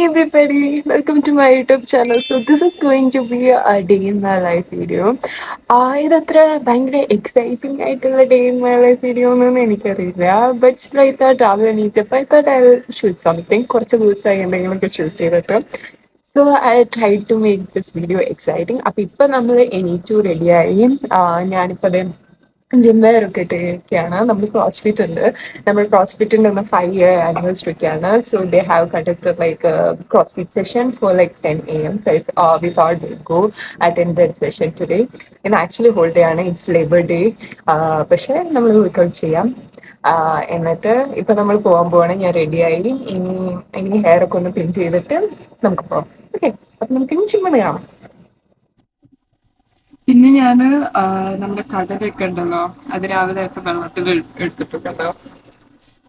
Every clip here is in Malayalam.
everybody, welcome to my YouTube channel. So this is going to be a day in my life video. ഇതത്ര ഭയങ്കര എക്സൈറ്റിംഗ് ആയിട്ടുള്ള day in my life video ഒന്നും എനിക്കറിയില്ല. ബട്ട് സ്റ്റിൽ ഐ തോട്ട് രാവിലെ എണീറ്റപ്പോൾ I thought I will shoot something. കുറച്ച് ദിവസമായി എന്തെങ്കിലുമൊക്കെ ഷൂട്ട് ചെയ്തിട്ട്. So I try to make this video exciting. അപ്പം ഇപ്പം നമ്മൾ എണീറ്റു റെഡിയായി. ഞാനിപ്പോൾ ജിമ്മേറൊക്കെ ഇട്ടിരിക്കുകയാണ്. നമ്മൾ ക്രോസ്ഫിറ്റ് ഉണ്ട്. നമ്മൾ ക്രോസ്ഫിറ്റിൻ്റെ ഒന്ന് 5-year anniversary ആണ്. So they have conducted like CrossFit session for like 10 AM. So we thought we'd go attend that session today. ഇന്ന് ആക്ച്വലി ഹോളിഡേ ആണ്. It's labour day. പക്ഷേ നമ്മൾ വർക്കൗട്ട് ചെയ്യാം. എന്നിട്ട് ഇപ്പം നമ്മൾ പോകാൻ പോവാണ്. ഞാൻ റെഡിയായി. ഇനി ഹെയർ ഒക്കെ ഒന്ന് പിൻ ചെയ്തിട്ട് നമുക്ക് പോകാം. ഓക്കെ, അപ്പം നമുക്ക് ഇനി ജിമ്മിൽ കാണാം. പിന്നെ ഞാന് നമ്മുടെ കടലൊക്കെ ഉണ്ടല്ലോ, അത് രാവിലെ ഒക്കെ വെള്ളത്തിൽ എടുത്തിട്ടുണ്ടല്ലോ.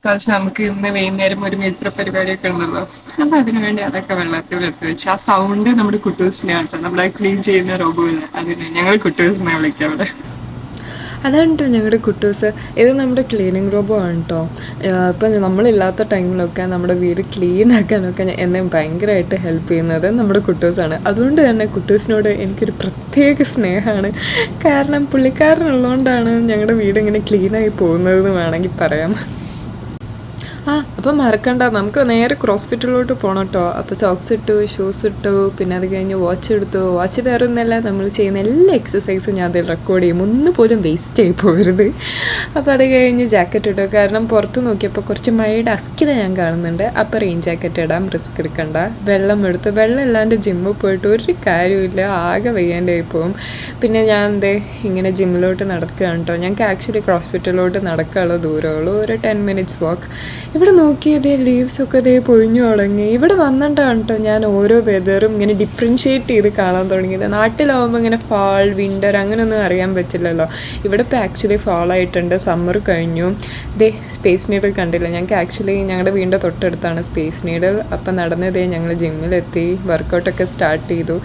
പക്ഷെ നമുക്ക് ഇന്ന് വൈകുന്നേരം ഒരു മിത്ര പരിപാടിയൊക്കെ ഉണ്ടല്ലോ, അപ്പൊ അതിനുവേണ്ടി അതൊക്കെ വെള്ളത്തിൽ എടുത്ത് വെച്ചു. ആ സൗണ്ട് നമ്മുടെ കുട്ടൂസിനെയാണ് കേട്ടോ, നമ്മളെ ക്ലീൻ ചെയ്യുന്ന റോബോയില്. അതിന് ഞങ്ങൾ കുട്ടൂസിനെ വിളിക്കാം അവിടെ. അതാണ് കേട്ടോ ഞങ്ങളുടെ കുട്ടൂസ്. ഇത് നമ്മുടെ ക്ലീനിങ് റോബോ ആണ് കേട്ടോ. ഇപ്പം നമ്മളില്ലാത്ത ടൈമിലൊക്കെ നമ്മുടെ വീട് ക്ലീൻ ആക്കാനൊക്കെ എന്നെ ഭയങ്കരമായിട്ട് ഹെൽപ്പ് ചെയ്യുന്നത് നമ്മുടെ കുട്ടൂസാണ്. അതുകൊണ്ട് തന്നെ കുട്ടൂസിനോട് എനിക്കൊരു പ്രത്യേക സ്നേഹമാണ്. കാരണം പുള്ളിക്കാരനുള്ളതുകൊണ്ടാണ് ഞങ്ങളുടെ വീട് ഇങ്ങനെ ക്ലീനായി പോകുന്നതെന്ന് വേണമെങ്കിൽ പറയാം. അപ്പം മറക്കണ്ട, നമുക്ക് നേരെ ക്രോസ്ഫിറ്റിലോട്ട് പോകണം കേട്ടോ. അപ്പോൾ സോക്സ് ഇട്ടു, ഷൂസ് ഇട്ടു, പിന്നെ അത് കഴിഞ്ഞ് വാച്ച് എടുത്തു. വാച്ച് വേറൊന്നല്ല, നമ്മൾ ചെയ്യുന്ന എല്ലാ എക്സസൈസും ഞാൻ അതിൽ റെക്കോർഡ് ചെയ്യും, ഒന്നുപോലും വേസ്റ്റ് ആയി പോകരുത്. അപ്പോൾ അത് കഴിഞ്ഞ് ജാക്കറ്റ് ഇട്ടു. കാരണം പുറത്ത് നോക്കിയപ്പോൾ കുറച്ച് മഴയുടെ അസ്കിത ഞാൻ കാണുന്നുണ്ട്. അപ്പോൾ റെയിൻ ജാക്കറ്റ് ഇടാം, റിസ്ക് എടുക്കണ്ട. വെള്ളം എടുത്തു. വെള്ളം ഇല്ലാണ്ട് ജിമ്മിൽ പോയിട്ട് ഒരു കാര്യമില്ല, ആകെ വയ്യാണ്ടായി പോകും. പിന്നെ ഞാൻ ഇങ്ങനെ ജിമ്മിലോട്ട് നടക്കുകയാണ് കേട്ടോ. ഞങ്ങൾക്ക് ആക്ച്വലി ക്രോസ്ഫിറ്റിലോട്ട് നടക്കാനുള്ള ദൂരമുള്ളൂ, ഒരു 10 minutes വാക്ക്. ഇവിടെ നോക്കിയതേ ലീവ്സൊക്കെ പൊഴിഞ്ഞു തുടങ്ങി. ഇവിടെ വന്നിട്ടാണ് കേട്ടോ ഞാൻ ഓരോ വെതറും ഇങ്ങനെ ഡിഫറൻഷ്യേറ്റ് ചെയ്ത് കാണാൻ തുടങ്ങിയത്. നാട്ടിലാവുമ്പോൾ ഇങ്ങനെ ഫാൾ, വിൻ്റർ അങ്ങനെയൊന്നും അറിയാൻ പറ്റില്ലല്ലോ. ഇവിടെ ഇപ്പോൾ ആക്ച്വലി ഫാൾ ആയിട്ടുണ്ട്, സമ്മർ കഴിഞ്ഞു. സ്പേസ് നീഡിൽ കണ്ടില്ല. ഞങ്ങൾക്ക് ആക്ച്വലി ഞങ്ങളുടെ വീടിൻ്റെ തൊട്ടടുത്താണ് സ്പേസ് നീഡിൽ. അപ്പം നടന്നതേ ഞങ്ങൾ ജിമ്മിലെത്തി, വർക്കൗട്ടൊക്കെ സ്റ്റാർട്ട് ചെയ്തു.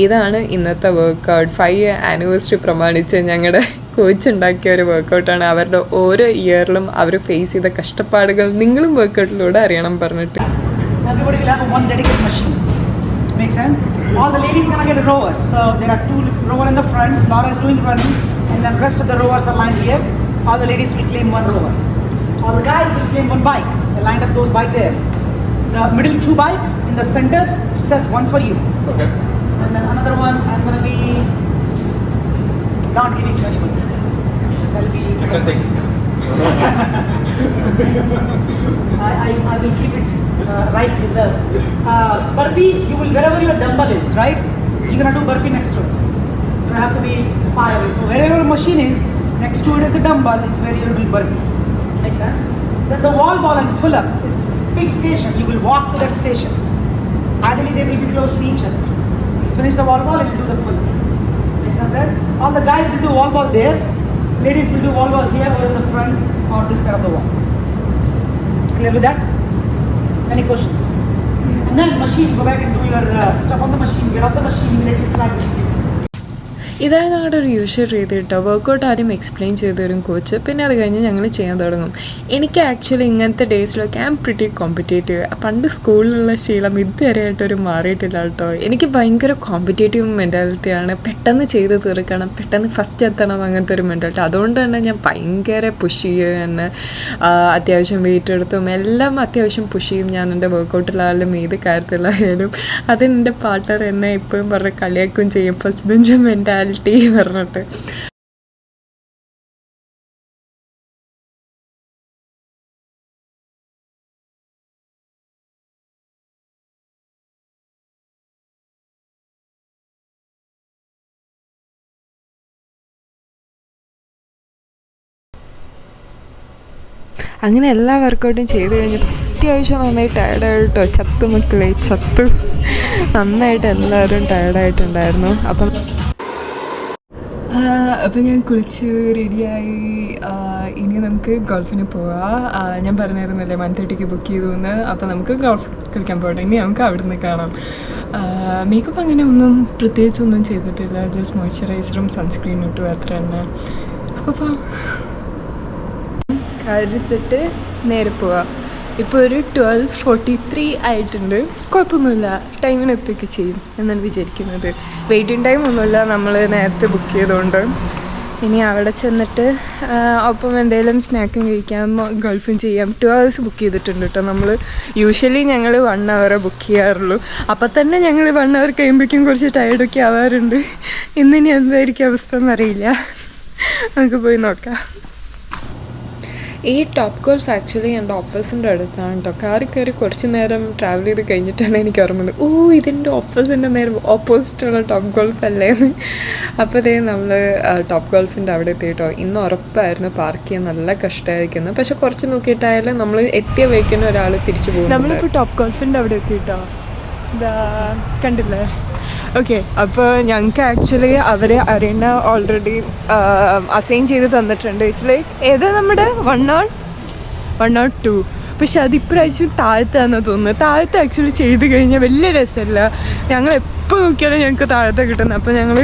ഇതാണ് ഇന്നത്തെ വർക്കൗട്ട്. 5-year anniversary പ്രമാണിച്ച് ഞങ്ങളുടെ കോച്ച് ഉണ്ടാക്കിയ ഒരു വർക്കൗട്ടാണ്. അവരുടെ ഓരോ ഇയറിലും അവർ ഫേസ് ചെയ്ത കഷ്ടപ്പാടുകൾ നിങ്ങളും വർക്കൗട്ടിലൂടെ അറിയണം പറഞ്ഞിട്ട്. Everybody will have one dedicated machine. Make sense? All the ladies gonna get rowers. So there are 2 rowers in the front. Laura is doing running, and then rest of the rowers are lined here. All the ladies will claim 1 rower. All the guys will claim 1 bike. They lined up those bike there. The middle 2 bike in the center, set 1 for you. Okay. And then another one I'm gonna be not giving to anybody. That'll be. You can take it. I will keep it right reserved. Burpee, you will wherever your dumbbell is, right? You're gonna do burpee next to it. You don't have to be far away. So wherever your machine is, next to it is a dumbbell, is where you will do burpee. Make sense? Then the wall ball and pull up is fixed station. You will walk to that station. Ideally, they will be close to each other. You finish the wall ball and you do the pull up. Make sense? All the guys will do wall ball there. Ladies will do wall ball here or in the front or this side of the wall. Clear with that? Any questions? And then machine, go back and do your stuff on the machine. Get off the machine, immediately start the machine. ഇതാണ് ഞങ്ങളുടെ ഒരു യൂഷ്വൽ രീതി കേട്ടോ. വർക്കൗട്ട് ആദ്യം എക്സ്പ്ലെയിൻ ചെയ്ത് തരും കോച്ച്, പിന്നെ അത് കഴിഞ്ഞ് ഞങ്ങൾ ചെയ്യാൻ തുടങ്ങും. എനിക്ക് ആക്ച്വലി ഇങ്ങനത്തെ ഡേയ്സിലൊക്കെ ഐ ആം പ്രിറ്റി കോമ്പറ്റേറ്റീവ്. പണ്ട് സ്കൂളിലുള്ള ശീലം ഇതുവരെയായിട്ടൊരു മാറിയിട്ടില്ല കേട്ടോ. എനിക്ക് ഭയങ്കര കോമ്പറ്റേറ്റീവ് മെൻറ്റാലിറ്റിയാണ്. പെട്ടെന്ന് ചെയ്ത് തീർക്കണം, പെട്ടെന്ന് ഫസ്റ്റ് എത്തണം, അങ്ങനത്തെ ഒരു മെൻറ്റാലിറ്റി. അതുകൊണ്ട് തന്നെ ഞാൻ ഭയങ്കര പുഷ് ചെയ്യും. എന്നെ അത്യാവശ്യം വെയിറ്റ് എടുത്തും എല്ലാം അത്യാവശ്യം പുഷ് ചെയ്യും ഞാൻ എൻ്റെ വർക്കൗട്ടിലായാലും ഏത് കാര്യത്തിലായാലും. അതിനെൻ്റെ പാർട്ട്ണർ എന്നെ ഇപ്പോഴും പറഞ്ഞ് കളിയാക്കും ചെയ്യും, ഫസ്റ്റ് ബെഞ്ച് മെൻറ്റാലിറ്റി പറഞ്ഞിട്ട്. അങ്ങനെ എല്ലാ വർക്കൗട്ടും ചെയ്ത് കഴിഞ്ഞപ്പോൾ അത്യാവശ്യം നന്നായി ടയർഡായിട്ടോ. ചത്തു മക്കളെ ചത്തു, നന്നായിട്ട് എല്ലാവരും ടയർഡായിട്ടുണ്ടായിരുന്നു. അപ്പം ഞാൻ കുളിച്ച് റെഡിയായി. ഇനി നമുക്ക് ഗോൾഫിന് പോവാം. ഞാൻ പറഞ്ഞിരുന്നില്ലേ 1:30 ബുക്ക് ചെയ്തു എന്ന്. അപ്പോൾ നമുക്ക് ഗോൾഫ് കളിക്കാൻ പോകണം. ഇനി നമുക്ക് അവിടെ നിന്ന് കാണാം. മേക്കപ്പ് അങ്ങനെ ഒന്നും പ്രത്യേകിച്ചൊന്നും ചെയ്തിട്ടില്ല, ജസ്റ്റ് മോയ്സ്ചറൈസറും സൺസ്ക്രീനും ഇട്ടു, അത്ര തന്നെ. അപ്പോൾ കരുത്തിട്ട് നേരെ പോവാം. ഇപ്പോൾ ഒരു 12:43 ആയിട്ടുണ്ട്. കുഴപ്പമൊന്നുമില്ല, ടൈമിന് എത്തുകയൊക്കെ ചെയ്യും എന്നാണ് വിചാരിക്കുന്നത്. വെയിറ്റിംഗ് ടൈം ഒന്നുമില്ല, നമ്മൾ നേരത്തെ ബുക്ക് ചെയ്തുകൊണ്ട്. ഇനി അവിടെ ചെന്നിട്ട് ഒപ്പം എന്തെങ്കിലും സ്നാക്കും കഴിക്കാം, ഗൾഫും ചെയ്യാം. 2 hours ബുക്ക് ചെയ്തിട്ടുണ്ട് കേട്ടോ. നമ്മൾ യൂഷ്വലി ഞങ്ങൾ 1 hour ബുക്ക് ചെയ്യാറുള്ളൂ. അപ്പം തന്നെ ഞങ്ങൾ 1 hour കഴിയുമ്പോഴേക്കും കുറച്ച് ടയർഡൊക്കെ ആവാറുണ്ട്. ഇന്നിനി എന്തായിരിക്കും അവസ്ഥ എന്നറിയില്ല. നമുക്ക് പോയി നോക്കാം. ഈ ടോപ്പ് ഗോൾഫ് ആക്ച്വലി എൻ്റെ ഓഫീസിൻ്റെ അടുത്താണ് കേട്ടോ. കാറിൽ കയറി കുറച്ച് നേരം ട്രാവൽ ചെയ്ത് കഴിഞ്ഞിട്ടാണ് എനിക്ക് ഓർമ്മത്, ഇതിൻ്റെ ഓഫീസിൻ്റെ നേരെ ഓപ്പോസിറ്റുള്ള ടോപ്പ് ഗോൾഫ് അല്ലേന്ന്. അപ്പോൾ ഇതേ നമ്മൾ ടോപ്പ് ഗോൾഫിൻ്റെ അവിടെ എത്തി കേട്ടോ. ഇന്ന് ഉറപ്പായിരുന്നു പാർക്ക് ചെയ്യാൻ നല്ല കഷ്ടമായിരിക്കുന്നു. പക്ഷെ കുറച്ച് നോക്കിയിട്ടായാലും നമ്മൾ എത്തിയ വഴിക്കുന്ന ഒരാൾ തിരിച്ചു പോകും. നമ്മളിപ്പോൾ ടോപ്പ് ഗോൾഫിൻ്റെ അവിടെ എത്തി കേട്ടോ. ഇതാ കണ്ടില്ലേ? ഓക്കെ, അപ്പോൾ ഞങ്ങൾക്ക് ആക്ച്വലി അവരെ അറിയുന്ന ഓൾറെഡി അസൈൻ ചെയ്ത് തന്നിട്ടുണ്ട്. ഇറ്റ്സ് ലൈക്ക് ഏതാ നമ്മുടെ 102. പക്ഷെ അത് ഇപ്രാവശ്യം താഴത്താണെന്ന് തോന്നുന്നത്. താഴത്ത് ആക്ച്വലി ചെയ്ത് കഴിഞ്ഞാൽ വലിയ രസമല്ല. ഞങ്ങൾ എപ്പോൾ നോക്കിയാലും ഞങ്ങൾക്ക് താഴത്തെ കിട്ടുന്നത്. അപ്പോൾ ഞങ്ങൾ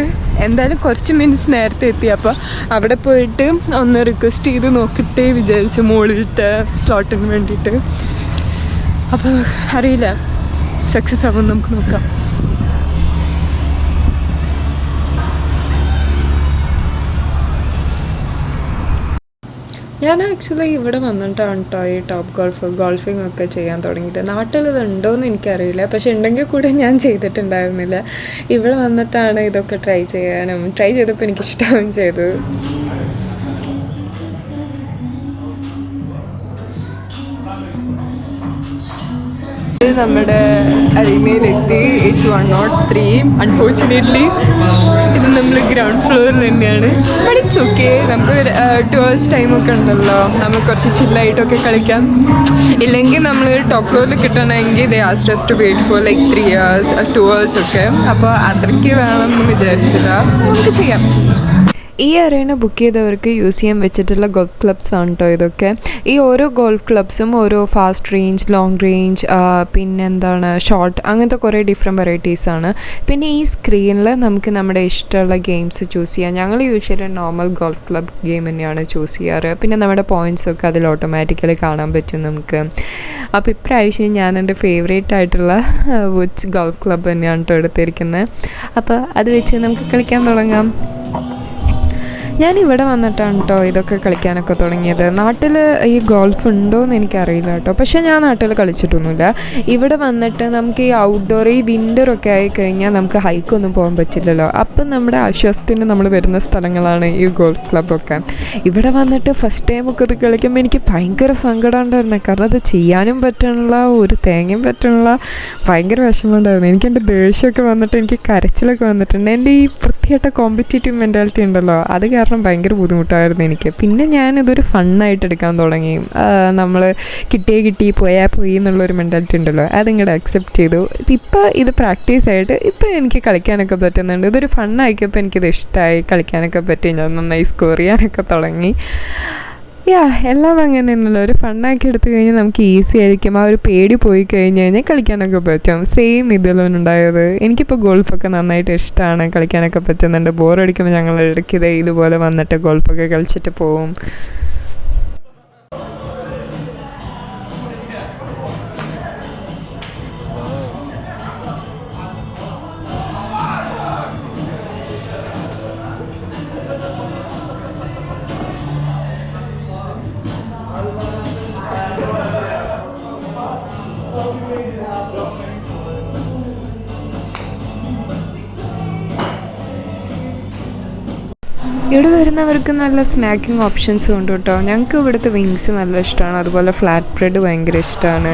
എന്തായാലും കുറച്ച് മിനിറ്റ്സ് നേരത്തെ എത്തി. അപ്പോൾ അവിടെ പോയിട്ട് ഒന്ന് റിക്വസ്റ്റ് ചെയ്ത് നോക്കിയിട്ടേ വിചാരിച്ചു മുകളിലത്തെ സ്ലോട്ടിന് വേണ്ടിയിട്ട്. അപ്പോൾ അറിയില്ല സക്സസ് ആവുമെന്ന് നമുക്ക് നോക്കാം. ഞാൻ ആക്ച്വലി ഇവിടെ വന്നിട്ടാണ് കേട്ടോ ഈ ടോപ്പ് ഗോൾഫിംഗ് ഒക്കെ ചെയ്യാൻ തുടങ്ങിയിട്ട്. നാട്ടിൽ ഇതുണ്ടോയെന്ന് എനിക്കറിയില്ല, പക്ഷെ ഉണ്ടെങ്കിൽ കൂടെ ഞാൻ ചെയ്തിട്ടുണ്ടായിരുന്നില്ല. ഇവിടെ വന്നിട്ടാണ് ഇതൊക്കെ ട്രൈ ചെയ്തപ്പോൾ എനിക്കിഷ്ടമാവുകയും ചെയ്തു. നമ്മുടെ അരിമയിലെത്തി. ഇറ്റ്സ് 103. അൺഫോർച്ചുനേറ്റ്ലി ഇത് നമ്മൾ ഗ്രൗണ്ട് ഫ്ലോറിൽ തന്നെയാണ്. ബട്ട് ഇറ്റ്സ് ഓക്കെ, നമുക്ക് 2 hours ടൈമൊക്കെ ഉണ്ടല്ലോ, നമുക്ക് കുറച്ച് ചില്ലായിട്ടൊക്കെ കളിക്കാം. ഇല്ലെങ്കിൽ നമ്മൾ ടോപ്പ് ഫ്ലോറിൽ കിട്ടണമെങ്കിൽ ദേ asked us to wait for like 3 hours 2 hours ഒക്കെ. അപ്പോൾ അത്രയ്ക്ക് വേണമെന്ന് വിചാരിച്ചില്ല, നമുക്ക് ചെയ്യാം. ഈ അറേന ബുക്ക് ചെയ്തവർക്ക് യൂസ് ചെയ്യാൻ വെച്ചിട്ടുള്ള ഗോൾഫ് ക്ലബ്സ് ആണ് കേട്ടോ ഇതൊക്കെ. ഈ ഓരോ ഗോൾഫ് ക്ലബ്സും ഓരോ ഫാസ്റ്റ് റേഞ്ച്, ലോങ് റേഞ്ച്, പിന്നെന്താണ് ഷോർട്ട്, അങ്ങനത്തെ കുറേ ഡിഫറെൻറ്റ് വെറൈറ്റീസാണ്. പിന്നെ ഈ സ്ക്രീനിൽ നമുക്ക് നമ്മുടെ ഇഷ്ടമുള്ള ഗെയിംസ് ചൂസ് ചെയ്യാം. ഞങ്ങൾ usually normal golf club game തന്നെയാണ് ചൂസ് ചെയ്യാറ്. പിന്നെ നമ്മുടെ പോയിൻറ്റ്സൊക്കെ അതിൽ ഓട്ടോമാറ്റിക്കലി കാണാൻ പറ്റും നമുക്ക്. അപ്പോൾ ഇപ്രാവശ്യം ഞാൻ എൻ്റെ ഫേവറേറ്റ് ആയിട്ടുള്ള വുഡ്സ് ഗോൾഫ് ക്ലബ്ബ് തന്നെയാണ് കേട്ടോ എടുത്തിരിക്കുന്നത്. അപ്പോൾ അത് വെച്ച് നമുക്ക് കളിക്കാൻ തുടങ്ങാം. ഞാനിവിടെ വന്നിട്ടാണ് കേട്ടോ ഇതൊക്കെ കളിക്കാനൊക്കെ തുടങ്ങിയത്. നാട്ടിൽ ഈ ഗോൾഫ് ഉണ്ടോയെന്ന് എനിക്കറിയില്ല കേട്ടോ, പക്ഷേ ഞാൻ നാട്ടിൽ കളിച്ചിട്ടൊന്നുമില്ല. ഇവിടെ വന്നിട്ട് നമുക്ക് ഈ ഔട്ട്ഡോർ, ഈ വിൻ്ററൊക്കെ ആയിക്കഴിഞ്ഞാൽ നമുക്ക് ഹൈക്കൊന്നും പോകാൻ പറ്റില്ലല്ലോ. അപ്പം നമ്മുടെ ആശ്വാസത്തിന് നമ്മൾ വരുന്ന സ്ഥലങ്ങളാണ് ഈ ഗോൾഫ് ക്ലബ്ബൊക്കെ. ഇവിടെ വന്നിട്ട് ഫസ്റ്റ് ടൈമൊക്കെ ഇത് കളിക്കുമ്പോൾ എനിക്ക് ഭയങ്കര സങ്കടം ഉണ്ടായിരുന്നു. കാരണം അത് ചെയ്യാനും പറ്റണില്ല, ഒരു തേങ്ങയും പറ്റണില്ല, ഭയങ്കര വിഷമമുണ്ടായിരുന്നു. എനിക്കെൻ്റെ ദേഷ്യമൊക്കെ വന്നിട്ട് എനിക്ക് കരച്ചിലൊക്കെ വന്നിട്ടുണ്ട്. എൻ്റെ ഈ വൃത്തിയായിട്ട കോമ്പറ്റേറ്റീവ് മെൻറ്റാലിറ്റി ഉണ്ടല്ലോ, അത് ഭയങ്കര ബുദ്ധിമുട്ടായിരുന്നു എനിക്ക്. പിന്നെ ഞാനിതൊരു ഫണ്ണായിട്ട് എടുക്കാൻ തുടങ്ങി. നമ്മൾ കിട്ടി പോയാൽ പോയി എന്നുള്ളൊരു മെൻറ്റാലിറ്റി ഉണ്ടല്ലോ, അതിങ്ങോട്ട് അക്സെപ്റ്റ് ചെയ്തു. ഇപ്പോൾ ഇത് പ്രാക്ടീസായിട്ട് ഇപ്പോൾ എനിക്ക് കളിക്കാനൊക്കെ പറ്റുന്നുണ്ട്. ഇതൊരു ഫണ്ണാക്കിയപ്പോൾ എനിക്കിത് ഇഷ്ടമായി, കളിക്കാനൊക്കെ പറ്റി. ഞാൻ നന്നായി സ്കോർ ചെയ്യാനൊക്കെ തുടങ്ങി. എല്ലാം അങ്ങനെ തന്നെയല്ലോ, ഒരു ഫണ്ണാക്കി എടുത്തു കഴിഞ്ഞാൽ നമുക്ക് ഈസി ആയിരിക്കും. ആ ഒരു പേടി പോയി കഴിഞ്ഞാൽ കളിക്കാനൊക്കെ പറ്റും. സെയിം ഇതിലാണ് ഉണ്ടായത്. എനിക്കിപ്പോൾ ഗോൾഫൊക്കെ നന്നായിട്ട് ഇഷ്ടമാണ്, കളിക്കാനൊക്കെ പറ്റുന്നുണ്ട്. ബോറടിക്കുമ്പോൾ ഞങ്ങൾ ഇടയ്ക്ക് ഇതുപോലെ വന്നിട്ട് ഗോൾഫൊക്കെ കളിച്ചിട്ട് പോവും. ഇവിടെ വരുന്നവർക്ക് നല്ല സ്നാക്കിംഗ് ഓപ്ഷൻസും ഉണ്ട് കേട്ടോ. ഞങ്ങൾക്ക് ഇവിടുത്തെ വിങ്സ് നല്ല ഇഷ്ടമാണ്, അതുപോലെ ഫ്ലാറ്റ് ബ്രെഡ് ഭയങ്കര ഇഷ്ടമാണ്.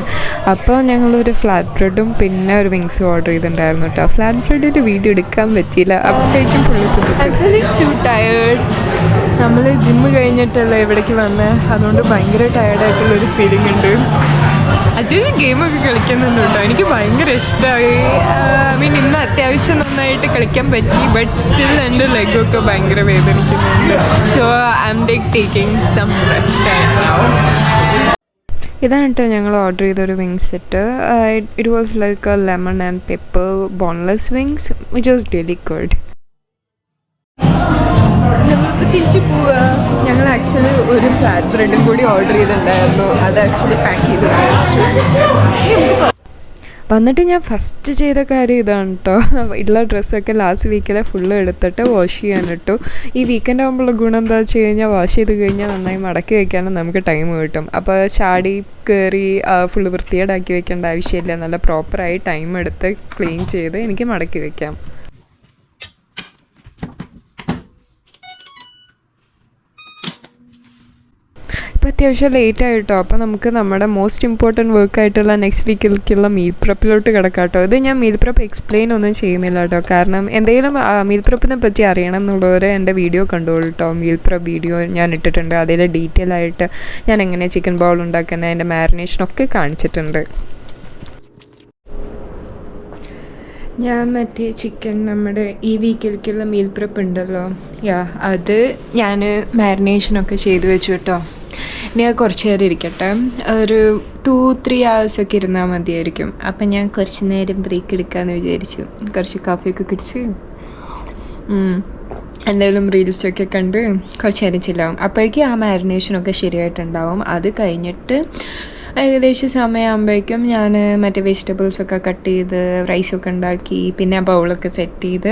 അപ്പോൾ ഞങ്ങളൊരു ഫ്ലാറ്റ് ബ്രെഡും പിന്നെ ഒരു വിങ്സും ഓർഡർ ചെയ്തിട്ടുണ്ടായിരുന്നു കേട്ടോ. ഫ്ലാറ്റ് ബ്രെഡിൻ്റെ വീഡിയോ എടുക്കാൻ പറ്റിയില്ല, അപ്പോഴേക്കും ഫുള്ള് ടു ടയേർഡ്. നമ്മൾ ജിമ്മ് കഴിഞ്ഞിട്ടല്ലേ ഇവിടേക്ക് വന്നത്, അതുകൊണ്ട് ഭയങ്കര ടയേർഡായിട്ടുള്ളൊരു ഫീലിംഗ് ഉണ്ട്. അത്യാവശ്യം ഗെയിമൊക്കെ കളിക്കുന്നുണ്ട് കേട്ടോ, എനിക്ക് ഭയങ്കര ഇഷ്ടമായി. ഇന്ന് അത്യാവശ്യം നന്നായിട്ട് കളിക്കാൻ പറ്റി. ബട്ട് സ്റ്റിൽ എൻ്റെ ലെഗൊക്കെ ഭയങ്കര വേദനിക്കുന്നുണ്ട്. So I am taking some rest right now. ഇതാണ് കേട്ടോ ഞങ്ങൾ ഓർഡർ ചെയ്തൊരു wings set. It was like a lemon and pepper boneless wings which was really good. നമ്മളിപ്പോൾ തിരിച്ച് പോവുക. ഞങ്ങൾ ആക്ച്വലി ഒരു ഫ്ലാറ്റ് ബ്രെഡും കൂടി ഓർഡർ ചെയ്തിട്ടുണ്ടായിരുന്നു. അത് ആക്ച്വലി പാക്ക് ചെയ്ത് വന്നിട്ട് ഞാൻ ഫസ്റ്റ് ചെയ്ത കാര്യം ഇതാണ് കേട്ടോ. ഉള്ള ഡ്രസ്സൊക്കെ ലാസ്റ്റ് വീക്കിലെ ഫുള്ള് എടുത്തിട്ട് വാഷ് ചെയ്യാനിട്ടു. ഈ വീക്കെൻഡ് ആകുമ്പോഴുള്ള ഗുണം എന്താ വെച്ച് കഴിഞ്ഞാൽ വാഷ് ചെയ്ത് കഴിഞ്ഞാൽ നന്നായി മടക്കി വയ്ക്കാനും നമുക്ക് ടൈം കിട്ടും. അപ്പോൾ ചാടി കയറി ഫുള്ള് വൃത്തികേടാക്കി വെക്കേണ്ട ആവശ്യമില്ല. നല്ല പ്രോപ്പറായി ടൈം എടുത്ത് ക്ലീൻ ചെയ്ത് എനിക്ക് മടക്കി വയ്ക്കാം. ഇപ്പോൾ അത്യാവശ്യം ലേറ്റായിട്ടോ. അപ്പോൾ നമുക്ക് നമ്മുടെ മോസ്റ്റ് ഇമ്പോർട്ടൻറ്റ് വർക്കായിട്ടുള്ള നെക്സ്റ്റ് വീക്കിലേക്കുള്ള മീൽ പ്രപ്പിലോട്ട് കിടക്കാം കേട്ടോ. ഇത് ഞാൻ മീൽ പ്രപ്പ് എക്സ്പ്ലെയിൻ ഒന്നും ചെയ്യുന്നില്ല കേട്ടോ. കാരണം എന്തെങ്കിലും മീൽ പ്രപ്പിനെ പറ്റി അറിയണം എന്നുള്ളവർ എൻ്റെ വീഡിയോ കണ്ടോളൂ കേട്ടോ. മീൽ പ്രപ്പ് വീഡിയോ ഞാൻ ഇട്ടിട്ടുണ്ട്. അതിൽ ഡീറ്റെയിൽ ആയിട്ട് ഞാൻ എങ്ങനെ ചിക്കൻ ബൗൾ ഉണ്ടാക്കുന്നത്, അതിൻ്റെ മാരിനേഷനൊക്കെ കാണിച്ചിട്ടുണ്ട്. ഞാൻ മറ്റേ ചിക്കൻ നമ്മുടെ ഈ വീക്കിലേക്കുള്ള മീൽ പ്രപ്പ് ഉണ്ടല്ലോ, അത് ഞാൻ മാരിനേഷനൊക്കെ ചെയ്ത് വെച്ചു കേട്ടോ. ഇനി കുറച്ച് നേരം ഇരിക്കട്ടെ, ഒരു 2-3 hours ഒക്കെ ഇരുന്നാൽ മതിയായിരിക്കും. അപ്പം ഞാൻ കുറച്ച് നേരം ബ്രേക്ക് എടുക്കാമെന്ന് വിചാരിച്ചു. കുറച്ച് കാപ്പിയൊക്കെ കുടിച്ച് എന്തെങ്കിലും റീൽസൊക്കെ കണ്ട് കുറച്ച് നേരം ചില്ലാവും. അപ്പോഴേക്കും ആ മാരിനേഷനൊക്കെ ശരിയായിട്ടുണ്ടാവും. അത് കഴിഞ്ഞിട്ട് ഏകദേശം സമയമാകുമ്പോഴേക്കും ഞാൻ മറ്റേ വെജിറ്റബിൾസൊക്കെ കട്ട് ചെയ്ത് റൈസൊക്കെ ഉണ്ടാക്കി, പിന്നെ ബൗളൊക്കെ സെറ്റ് ചെയ്ത്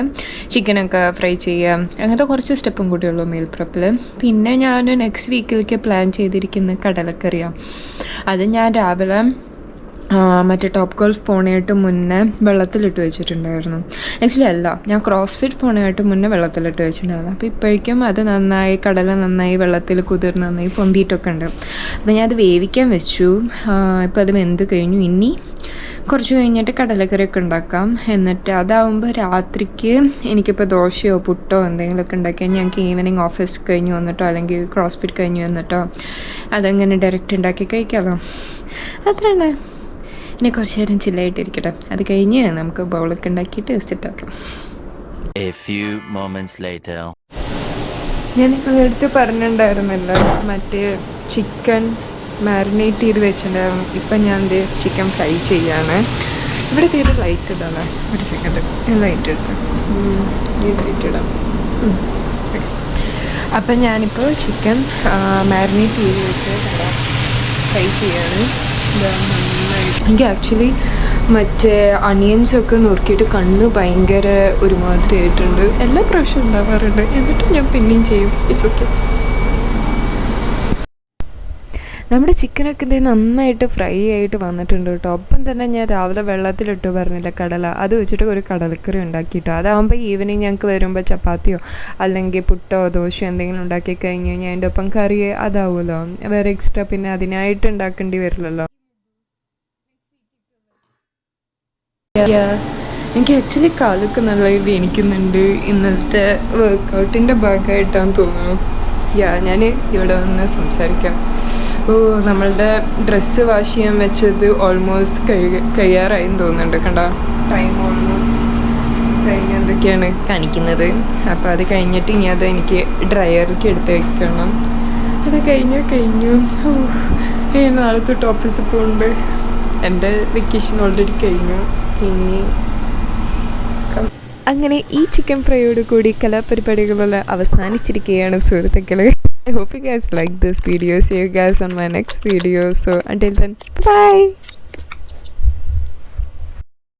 ചിക്കനൊക്കെ ഫ്രൈ ചെയ്യാം. അങ്ങനത്തെ കുറച്ച് സ്റ്റെപ്പും കൂടിയുള്ളൂ മീൽ പ്രപ്പിൽ. പിന്നെ ഞാൻ നെക്സ്റ്റ് വീക്കിലേക്ക് പ്ലാൻ ചെയ്തിരിക്കുന്ന കടലക്കറിയാണ്. അത് ഞാൻ രാവിലെ മറ്റേ ടോപ്പ് ഗോൾഫ് പോണയായിട്ട് മുന്നേ വെള്ളത്തിലിട്ട് വെച്ചിട്ടുണ്ടായിരുന്നു. ആക്ച്വലി അല്ല, ഞാൻ ക്രോസ് ഫിറ്റ് പോണയായിട്ട് മുന്നേ വെള്ളത്തിലിട്ട് വെച്ചിട്ടുണ്ടായിരുന്നു. അപ്പോൾ ഇപ്പോഴേക്കും അത് നന്നായി കടല നന്നായി വെള്ളത്തിൽ കുതിർന്ന് നന്നായി പൊന്തിയിട്ടൊക്കെ ഉണ്ട്. അപ്പോൾ ഞാൻ അത് വേവിക്കാൻ വെച്ചു. ഇപ്പോൾ അത് വെന്ത് കഴിഞ്ഞു. ഇനി കുറച്ച് കഴിഞ്ഞിട്ട് കടലക്കറിയൊക്കെ ഉണ്ടാക്കാം. എന്നിട്ട് അതാവുമ്പോൾ രാത്രിക്ക് എനിക്കിപ്പോൾ ദോശയോ പുട്ടോ എന്തെങ്കിലുമൊക്കെ ഉണ്ടാക്കിയാൽ ഞങ്ങൾക്ക് ഈവനിങ് ഓഫീസ് കഴിഞ്ഞ് വന്നിട്ടോ അല്ലെങ്കിൽ ക്രോസ് ഫിറ്റ് കഴിഞ്ഞ് വന്നിട്ടോ അതങ്ങനെ ഡയറക്റ്റ് ഉണ്ടാക്കി കഴിക്കാമല്ലോ. അത്രയാണ്. ഇനി കുറച്ച് നേരം ചില്ലായിട്ടിരിക്കട്ടെ. അത് കഴിഞ്ഞ് നമുക്ക് ബൗളൊക്കെ ഉണ്ടാക്കിയിട്ട് സെറ്റാക്കാം. ഞാനിപ്പോൾ എടുത്ത് പറഞ്ഞിട്ടുണ്ടായിരുന്നില്ല, മറ്റേ ചിക്കൻ മാരിനേറ്റ് ചെയ്ത് വെച്ചിട്ടുണ്ടായിരുന്നു. ഇപ്പം ഞാൻ ചിക്കൻ ഫ്രൈ ചെയ്യാണ്. ഇവിടെ തീരെ ലൈറ്റ് ഇടാണ്. ഒരു സെക്കൻഡ്, ലൈറ്റ് ഇട്ട് ലൈറ്റ് ഇടാം. അപ്പം ഞാനിപ്പോൾ ചിക്കൻ മാരിനേറ്റ് ചെയ്ത് വെച്ച് ഫ്രൈ ചെയ്യാണ്. എനിക്ക് ആക്ച്വലി മറ്റേ അണിയൻസൊക്കെ നുറുക്കിയിട്ട് കണ്ണ് ഭയങ്കര ഒരുമാതിരി ആയിട്ടുണ്ട്. എല്ലാ പ്രാവശ്യവും ഉണ്ടാവാറുണ്ട്. എന്നിട്ടും ഞാൻ പിന്നെയും ചെയ്യും. It's okay. നമ്മുടെ ചിക്കനൊക്കെ ഇത് നന്നായിട്ട് ഫ്രൈ ആയിട്ട് വന്നിട്ടുണ്ട് കേട്ടോ. ഒപ്പം തന്നെ ഞാൻ രാവിലെ വെള്ളത്തിലിട്ട് പറഞ്ഞില്ല കടല, അത് വെച്ചിട്ട് ഒരു കടലക്കറി ഉണ്ടാക്കിയിട്ടോ. അതാകുമ്പോൾ ഈവനിങ് ഞങ്ങൾക്ക് വരുമ്പോൾ ചപ്പാത്തിയോ അല്ലെങ്കിൽ പുട്ടോ ദോശയോ എന്തെങ്കിലും ഉണ്ടാക്കി കഴിഞ്ഞ് കഴിഞ്ഞാൽ അതിൻ്റെ ഒപ്പം കറി അതാവുമല്ലോ. വേറെ എക്സ്ട്രാ പിന്നെ അതിനായിട്ട് ഉണ്ടാക്കേണ്ടി വരില്ലല്ലോ. എനിക്ക് ആക്ച്വലി കാലൊക്കെ നല്ല വേദനിക്കുന്നുണ്ട്. ഇന്നലത്തെ വർക്കൗട്ടിൻ്റെ ഭാഗമായിട്ടാണെന്ന് തോന്നുന്നു. ഞാൻ ഇവിടെ വന്ന് സംസാരിക്കാം. നമ്മളുടെ ഡ്രസ്സ് വാഷ് ചെയ്യാൻ വെച്ചത് ഓൾമോസ്റ്റ് കഴിയാറായെന്ന് തോന്നുന്നുണ്ട്. കണ്ടോ, ടൈം ഓൾമോസ്റ്റ് കഴിഞ്ഞ് എന്തൊക്കെയാണ് കാണിക്കുന്നത്. അപ്പോൾ അത് കഴിഞ്ഞിട്ട് ഇനി അത് എനിക്ക് ഡ്രയറിലേക്ക് എടുത്ത് വയ്ക്കണം. അത് കഴിഞ്ഞു. നാളെ തൊട്ട് ഓഫീസിൽ പോകുന്നുണ്ട്. എൻ്റെ വെക്കേഷൻ ഓൾറെഡി കഴിഞ്ഞു. ഇനി അങ്ങനെ ഈ ചിക്കൻ ഫ്രൈയോട് കൂടി കലാപരിപാടികളെല്ലാം അവസാനിച്ചിരിക്കുകയാണ് സുഹൃത്തുക്കളെ. I hope you guys like this video. See you guys on my next video. So until then, bye.